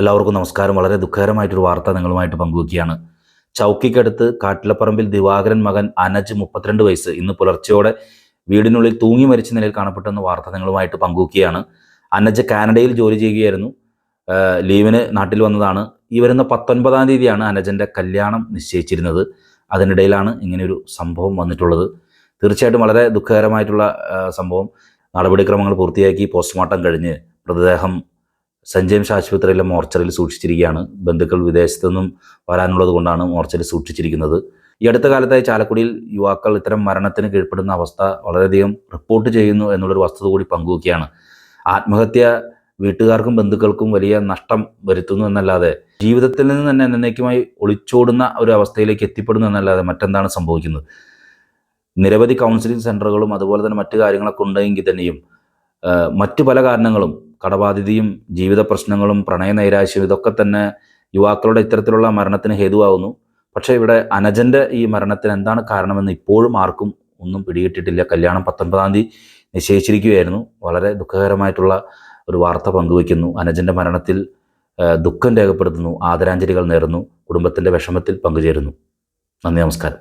എല്ലാവർക്കും നമസ്കാരം. വളരെ ദുഃഖകരമായിട്ടൊരു വാർത്ത നിങ്ങളുമായിട്ട് പങ്കുവയ്ക്കുകയാണ്. ചൗക്കിക്കടുത്ത് കാട്ടിലപ്പറമ്പിൽ ദിവാകരൻ മകൻ അനജ് 32 വയസ്സ് ഇന്ന് പുലർച്ചെയോടെ വീടിനുള്ളിൽ തൂങ്ങി മരിച്ച നിലയിൽ കാണപ്പെട്ടെന്ന വാർത്ത നിങ്ങളുമായിട്ട് പങ്കുവയ്ക്കുകയാണ്. അനജ് കാനഡയിൽ ജോലി ചെയ്യുകയായിരുന്നു. ലീവിന് നാട്ടിൽ വന്നതാണ്. ഈ വരുന്ന 19-ാം തീയതിയാണ് അനജൻ്റെ കല്യാണം നിശ്ചയിച്ചിരുന്നത്. അതിനിടയിലാണ് ഇങ്ങനെയൊരു സംഭവം വന്നിട്ടുള്ളത്. തീർച്ചയായിട്ടും വളരെ ദുഃഖകരമായിട്ടുള്ള സംഭവം. നടപടിക്രമങ്ങൾ പൂർത്തിയാക്കി പോസ്റ്റ്മോർട്ടം കഴിഞ്ഞ് മൃതദേഹം സെൻറ്റ് ജെയിംസ് ആശുപത്രിയിലെ മോർച്ചറിയിൽ സൂക്ഷിച്ചിരിക്കുകയാണ്. ബന്ധുക്കൾ വിദേശത്തു നിന്നും വരാനുള്ളത് കൊണ്ടാണ് മോർച്ചറിൽ സൂക്ഷിച്ചിരിക്കുന്നത്. ഈ അടുത്ത കാലത്തായി ചാലക്കുടിയിൽ യുവാക്കൾ ഇത്തരം മരണത്തിന് കീഴ്പ്പെടുന്ന അവസ്ഥ വളരെയധികം റിപ്പോർട്ട് ചെയ്യുന്നു എന്നുള്ളൊരു വസ്തുത കൂടി പങ്കുവയ്ക്കുകയാണ്. ആത്മഹത്യ വീട്ടുകാർക്കും ബന്ധുക്കൾക്കും വലിയ നഷ്ടം വരുത്തുന്നു എന്നല്ലാതെ ജീവിതത്തിൽ നിന്ന് തന്നെ എന്നേക്കുമായി ഒളിച്ചോടുന്ന ഒരു അവസ്ഥയിലേക്ക് എത്തിപ്പെടുന്നു എന്നല്ലാതെ മറ്റെന്താണ് സംഭവിക്കുന്നത്? നിരവധി കൗൺസിലിംഗ് സെൻ്ററുകളും അതുപോലെ തന്നെ മറ്റു കാര്യങ്ങളൊക്കെ ഉണ്ടെങ്കിൽ തന്നെയും മറ്റു പല കാരണങ്ങളും, കടബാധ്യതയും ജീവിത പ്രശ്നങ്ങളും പ്രണയനൈരാശ്യവും ഇതൊക്കെ തന്നെ യുവാക്കളുടെ ഇത്തരത്തിലുള്ള മരണത്തിന് ഹേതുവാകുന്നു. പക്ഷേ ഇവിടെ അനജൻ്റെ ഈ മരണത്തിന് എന്താണ് കാരണമെന്ന് ഇപ്പോഴും ആർക്കും ഒന്നും പിടികിട്ടിട്ടില്ല. കല്യാണം 19-ാം തീയതി നിശ്ചയിച്ചിരിക്കുകയായിരുന്നു. വളരെ ദുഃഖകരമായിട്ടുള്ള ഒരു വാർത്ത പങ്കുവയ്ക്കുന്നു. അനജൻ്റെ മരണത്തിൽ ദുഃഖം രേഖപ്പെടുത്തുന്നു, ആദരാഞ്ജലികൾ നേരുന്നു, കുടുംബത്തിൻ്റെ വിഷമത്തിൽ പങ്കുചേരുന്നു. നന്ദി, നമസ്കാരം.